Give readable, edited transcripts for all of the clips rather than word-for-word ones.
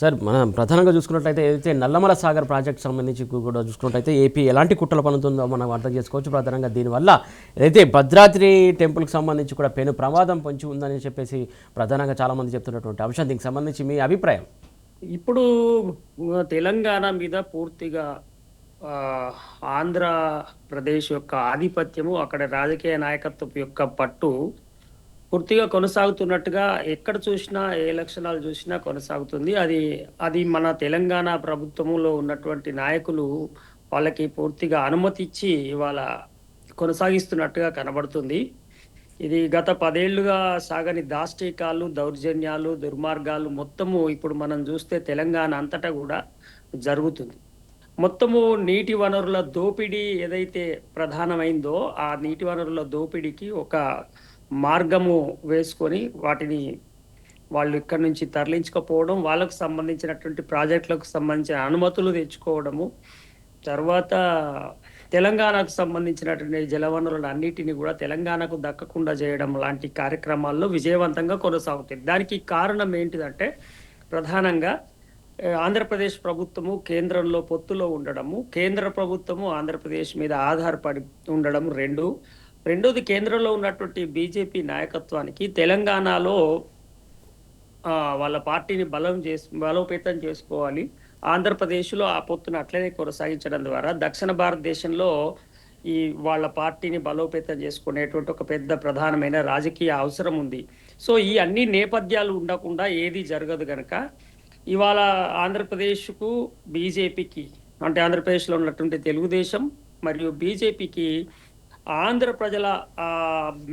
Sir మనం ప్రధానంగా చూసుకున్నట్లయితే ఏదైతే నల్లమల సాగర్ ప్రాజెక్ట్ సంబంధించి కూడా చూసుకున్నట్లయితే ఏపీ ఎలాంటి కుట్రలు పనుతుందో మనం అర్థం చేసుకోవచ్చు. ప్రధానంగా దీనివల్ల ఏదైతే భద్రాద్రి టెంపుల్కి సంబంధించి కూడా పెను ప్రమాదం పొంచి ఉందని చెప్పేసి ప్రధానంగా చాలామంది చెప్తున్నటువంటి అంశం. దీనికి సంబంధించి మీ అభిప్రాయం? ఇప్పుడు తెలంగాణ మీద పూర్తిగా ఆ, ఆంధ్రప్రదేశ్ యొక్క ఆధిపత్యము, అక్కడ రాజకీయ నాయకత్వం యొక్క పట్టు పూర్తిగా కొనసాగుతున్నట్టుగా ఎక్కడ చూసినా, ఏ లక్షణాలు చూసినా కొనసాగుతుంది. అది అది మన తెలంగాణ ప్రభుత్వములో ఉన్నటువంటి నాయకులు వాళ్ళకి పూర్తిగా అనుమతి ఇచ్చి ఇవాళ కొనసాగిస్తున్నట్టుగా కనబడుతుంది. ఇది గత 10 ఏళ్లుగా సాగని దాష్టీకాలు, దౌర్జన్యాలు, దుర్మార్గాలు మొత్తము ఇప్పుడు మనం చూస్తే తెలంగాణ అంతటా కూడా జరుగుతుంది. మొత్తము నీటి వనరుల దోపిడీ ఏదైతే ప్రధానమైందో, ఆ నీటి వనరుల దోపిడీకి ఒక మార్గము వేసుకొని వాటిని వాళ్ళు ఇక్కడి నుంచి తరలించకపోవడం, వాళ్ళకు సంబంధించినటువంటి ప్రాజెక్టులకు సంబంధించిన అనుమతులు తెచ్చుకోవడము, తర్వాత తెలంగాణకు సంబంధించినటువంటి జలవనరులు అన్నిటిని కూడా తెలంగాణకు దక్కకుండా చేయడం లాంటి కార్యక్రమాల్లో విజయవంతంగా కొనసాగుతాయి. దానికి కారణం ఏంటిదంటే ప్రధానంగా ఆంధ్రప్రదేశ్ ప్రభుత్వము కేంద్రంలో పొత్తులో ఉండడము, కేంద్ర ప్రభుత్వము ఆంధ్రప్రదేశ్ మీద ఆధారపడి ఉండడం రెండోది కేంద్రంలో ఉన్నటువంటి బీజేపీ నాయకత్వానికి తెలంగాణలో వాళ్ళ పార్టీని బలోపేతం చేసుకోవాలి, ఆంధ్రప్రదేశ్లో ఆ పొత్తును అట్లనే కొనసాగించడం ద్వారా దక్షిణ భారతదేశంలో ఈ వాళ్ళ పార్టీని బలోపేతం చేసుకునేటువంటి ఒక పెద్ద ప్రధానమైన రాజకీయ అవసరం ఉంది. సో ఈ అన్ని నేపథ్యాలు ఉండకుండా ఏది జరగదు గనక ఇవాళ ఆంధ్రప్రదేశ్కు బీజేపీకి, అంటే ఆంధ్రప్రదేశ్లో ఉన్నటువంటి తెలుగుదేశం మరియు బీజేపీకి ఆంధ్ర ప్రజల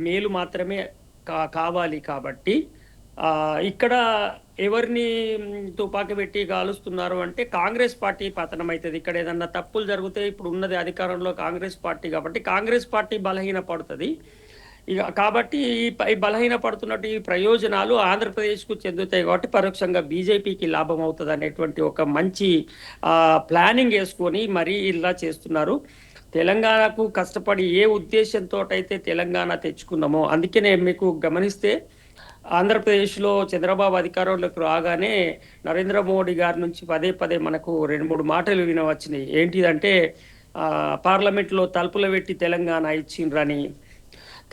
మేలు మాత్రమే కావాలి. కాబట్టి ఇక్కడ ఎవరిని తుపాకి పెట్టి కాలుస్తున్నారు అంటే కాంగ్రెస్ పార్టీ పతనం అవుతుంది. ఇక్కడ ఏదన్నా తప్పులు జరిగితే ఇప్పుడు ఉన్నది అధికారంలో కాంగ్రెస్ పార్టీ కాబట్టి కాంగ్రెస్ పార్టీ బలహీన పడుతుంది. ఇక కాబట్టి ఈ బలహీన పడుతున్నట్టు ఈ ప్రయోజనాలు ఆంధ్రప్రదేశ్కు చెందుతాయి కాబట్టి పరోక్షంగా బీజేపీకి లాభం అవుతుంది అనేటువంటి ఒక మంచి ప్లానింగ్ వేసుకొని మరీ ఇలా చేస్తున్నారు. తెలంగాణకు కష్టపడి ఏ ఉద్దేశంతో అయితే తెలంగాణ తెచ్చుకున్నామో, అందుకనే మీకు గమనిస్తే ఆంధ్రప్రదేశ్లో చంద్రబాబు అధికారంలోకి రాగానే నరేంద్ర మోడీ గారి నుంచి పదే పదే మనకు 2-3 మాటలు వినవచ్చినాయి. ఏంటిదంటే పార్లమెంట్లో తలుపులు పెట్టి తెలంగాణ ఇచ్చిండ్రని,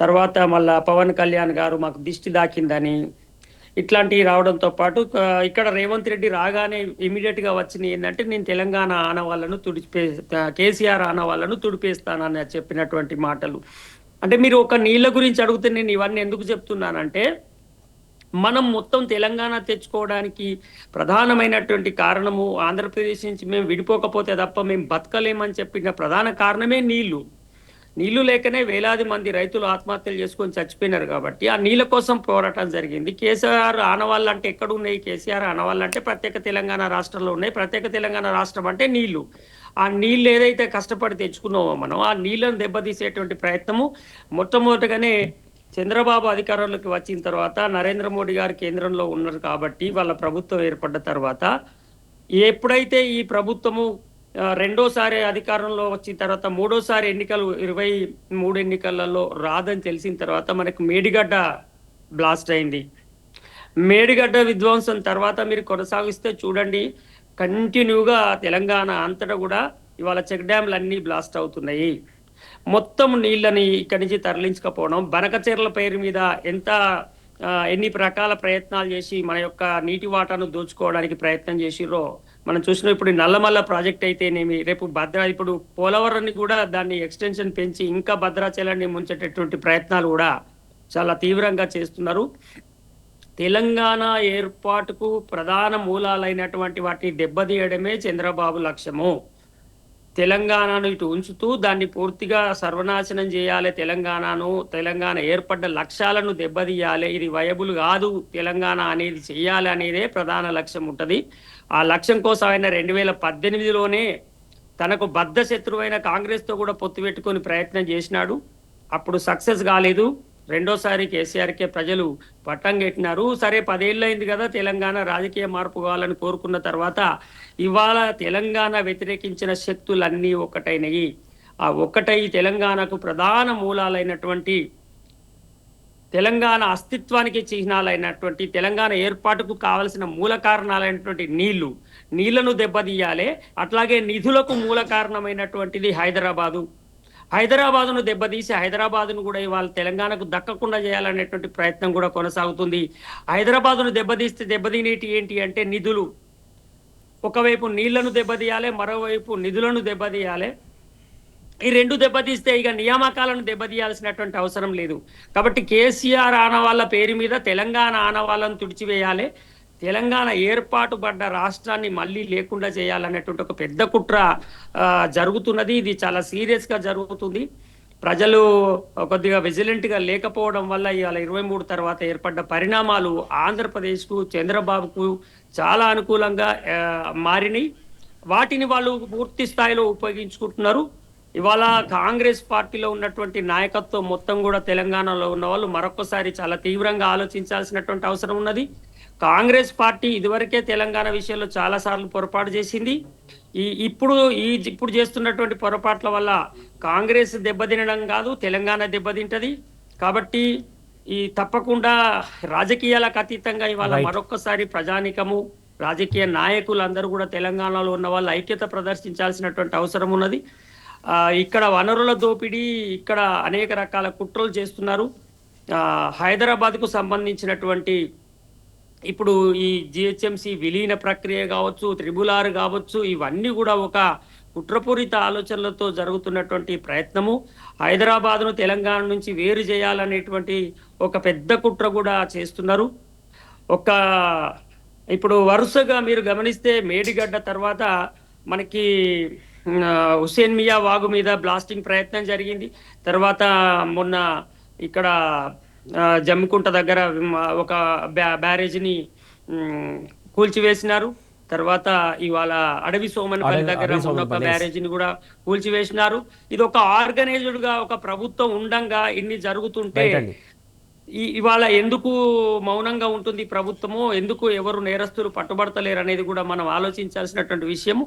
తర్వాత మళ్ళా పవన్ కళ్యాణ్ గారు మాకు దిష్టి దాకిందని, ఇట్లాంటివి రావడంతో పాటు ఇక్కడ రేవంత్ రెడ్డి రాగానే ఇమీడియట్గా వచ్చినాయి ఏంటంటే నేను తెలంగాణ ఆనవాళ్ళను కేసీఆర్ ఆనవాళ్ళను తుడిపేస్తానని చెప్పినటువంటి మాటలు. అంటే మీరు ఒక నీళ్ళ గురించి అడిగితే నేను ఇవన్నీ ఎందుకు చెప్తున్నానంటే మనం మొత్తం తెలంగాణ తెచ్చుకోవడానికి ప్రధానమైనటువంటి కారణము ఆంధ్రప్రదేశ్ నుంచి మేము విడిపోకపోతే తప్ప మేము బతకలేమని చెప్పిన ప్రధాన కారణమే నీళ్లు లేకనే వేలాది మంది రైతులు ఆత్మహత్యలు చేసుకొని చచ్చిపోయినారు. కాబట్టి ఆ నీళ్ళ కోసం పోరాటం జరిగింది. కేసీఆర్ ఆనవాళ్ళు అంటే ఎక్కడ ఉన్నాయి? కేసీఆర్ ఆనవాళ్ళు అంటే ప్రత్యేక తెలంగాణ రాష్ట్రంలో ఉన్నాయి. ప్రత్యేక తెలంగాణ రాష్ట్రం అంటే నీళ్లు. ఆ నీళ్ళు ఏదైతే కష్టపడి తెచ్చుకున్నామో మనం ఆ నీళ్లను దెబ్బతీసేటువంటి ప్రయత్నము మొట్టమొదటిగానే చంద్రబాబు అధికారంలోకి వచ్చిన తర్వాత, నరేంద్ర మోడీ గారు కేంద్రంలో ఉన్నారు కాబట్టి వాళ్ళ ప్రభుత్వం ఏర్పడ్డ తర్వాత, ఎప్పుడైతే ఈ ప్రభుత్వము రెండోసారి అధికారంలో వచ్చిన తర్వాత మూడోసారి ఎన్నికలు 23 ఎన్నికలలో రాదని తెలిసిన తర్వాత మనకు మేడిగడ్డ బ్లాస్ట్ అయింది. మేడిగడ్డ విధ్వంసం తర్వాత మీరు కొనసాగిస్తే చూడండి, కంటిన్యూగా తెలంగాణ అంతటా కూడా ఇవాళ చెక్ డ్యాంలు అన్నీ బ్లాస్ట్ అవుతున్నాయి. మొత్తం నీళ్ళని ఇక్కడి నుంచి తరలించకపోవడం, బనకచెర్ల పేరు మీద ఎన్ని రకాల ప్రయత్నాలు చేసి మన యొక్క నీటి వాటాను దోచుకోవడానికి ప్రయత్నం చేసిర్రో మనం చూసినాం. ఇప్పుడు నల్లమల్ల ప్రాజెక్ట్ అయితేనేమి, రేపు ఇప్పుడు పోలవరాన్ని కూడా దాన్ని ఎక్స్టెన్షన్ పెంచి ఇంకా భద్రాచలాన్ని ముంచేటటువంటి ప్రయత్నాలు కూడా చాలా తీవ్రంగా చేస్తున్నారు. తెలంగాణ ఏర్పాటుకు ప్రధాన మూలాలైనటువంటి వాటిని దెబ్బతీయడమే చంద్రబాబు లక్ష్యము. తెలంగాణను ఇటు ఉంచుతూ దాన్ని పూర్తిగా సర్వనాశనం చేయాలి, తెలంగాణ ఏర్పడ్డ లక్ష్యాలను దెబ్బతీయాలి, ఇది వయబుల్ కాదు తెలంగాణ అనేది చెయ్యాలి అనేదే ప్రధాన లక్ష్యం ఉంటుంది. ఆ లక్ష్యం కోసం ఆయన 2018లోనే తనకు బద్ధ శత్రువైన కాంగ్రెస్తో కూడా పొత్తు పెట్టుకొని ప్రయత్నం చేసినాడు. అప్పుడు సక్సెస్ కాలేదు. రెండోసారి కేసీఆర్కే ప్రజలు పట్టం కట్టినారు. సరే 10 ఏళ్ళు అయింది కదా, తెలంగాణ రాజకీయ మార్పు కావాలని కోరుకున్న తర్వాత ఇవాళ తెలంగాణ వ్యతిరేకించిన శక్తులన్నీ ఒక్కటైనవి. ఆ ఒక్కటై తెలంగాణకు ప్రధాన మూలాలైనటువంటి తెలంగాణ అస్తిత్వానికి చిహ్నాలైనటువంటి తెలంగాణ ఏర్పాటుకు కావలసిన మూల కారణాలైనటువంటి నీళ్లను దెబ్బతీయాలి. అట్లాగే నిధులకు మూల కారణమైనటువంటిది హైదరాబాదును దెబ్బతీసి హైదరాబాదును కూడా ఇవాళ తెలంగాణకు దక్కకుండా చేయాలనేటువంటి ప్రయత్నం కూడా కొనసాగుతుంది. హైదరాబాదును దెబ్బతీనేటి ఏంటి అంటే నిధులు. ఒకవైపు నీళ్లను దెబ్బతీయాలి, మరోవైపు నిధులను దెబ్బతీయాలి. ఈ రెండు దెబ్బతీస్తే ఇక నియామకాలను దెబ్బతీయాల్సినటువంటి అవసరం లేదు. కాబట్టి కేసీఆర్ ఆనవాళ్ళ పేరు మీద తెలంగాణ ఆనవాళ్ళను తుడిచివేయాలి, తెలంగాణ ఏర్పాటు పడ్డ రాష్ట్రాన్ని మళ్ళీ లేకుండా చేయాలనేటువంటి ఒక పెద్ద కుట్ర జరుగుతున్నది. ఇది చాలా సీరియస్గా జరుగుతుంది. ప్రజలు కొద్దిగా విజిలెంట్గా లేకపోవడం వల్ల ఇవాళ 23 తర్వాత ఏర్పడ్డ పరిణామాలు ఆంధ్రప్రదేశ్కు, చంద్రబాబుకు చాలా అనుకూలంగా మారినాయి. వాటిని వాళ్ళు పూర్తి స్థాయిలో ఉపయోగించుకుంటున్నారు. ఇవాళ కాంగ్రెస్ పార్టీలో ఉన్నటువంటి నాయకత్వం మొత్తం కూడా తెలంగాణలో ఉన్న వాళ్ళు మరొకసారి చాలా తీవ్రంగా ఆలోచించాల్సినటువంటి అవసరం ఉన్నది. కాంగ్రెస్ పార్టీ ఇదివరకే తెలంగాణ విషయంలో చాలా సార్లు పొరపాటు చేసింది. ఇప్పుడు చేస్తున్నటువంటి పొరపాట్ల వల్ల కాంగ్రెస్ దెబ్బతినడం కాదు, తెలంగాణ దెబ్బతింటది. కాబట్టి తప్పకుండా రాజకీయాలకు అతీతంగా ఇవాళ మరొకసారి ప్రజానికము, రాజకీయ నాయకులందరూ కూడా తెలంగాణలో ఉన్న వాళ్ళు ఐక్యత ప్రదర్శించాల్సినటువంటి అవసరం ఉన్నది. ఇక్కడ వనరుల దోపిడీ, ఇక్కడ అనేక రకాల కుట్రలు చేస్తున్నారు. హైదరాబాద్కు సంబంధించినటువంటి ఇప్పుడు ఈ జిహెచ్ఎంసి విలీన ప్రక్రియ కావచ్చు, త్రిబుల్ 6 కావచ్చు, ఇవన్నీ కూడా ఒక కుట్రపూరిత ఆలోచనలతో జరుగుతున్నటువంటి ప్రయత్నము. హైదరాబాద్ను తెలంగాణ నుంచి వేరు చేయాలనేటువంటి ఒక పెద్ద కుట్ర కూడా చేస్తున్నారు. ఇప్పుడు వరుసగా మీరు గమనిస్తే మేడిగడ్డ తర్వాత మనకి హుస్సేన్ మియా వాగు మీద బ్లాస్టింగ్ ప్రయత్నం జరిగింది. తర్వాత మొన్న ఇక్కడ జమ్మికుంట దగ్గర ఒక బ్యారేజ్ని కూల్చివేసినారు. తర్వాత ఇవాళ అడవి సోమనపల్లి దగ్గర ఒక బ్యారేజ్ని కూడా కూల్చివేసినారు. ఇది ఒక ఆర్గనైజ్డ్ గా ఒక ప్రభుత్వం ఉండంగా ఇన్ని జరుగుతుంటే ఇవాళ ఎందుకు మౌనంగా ఉంటుంది ప్రభుత్వము, ఎందుకు ఎవరు నేరస్తులు పట్టుబడతలేరు అనేది కూడా మనం ఆలోచించాల్సినటువంటి విషయము.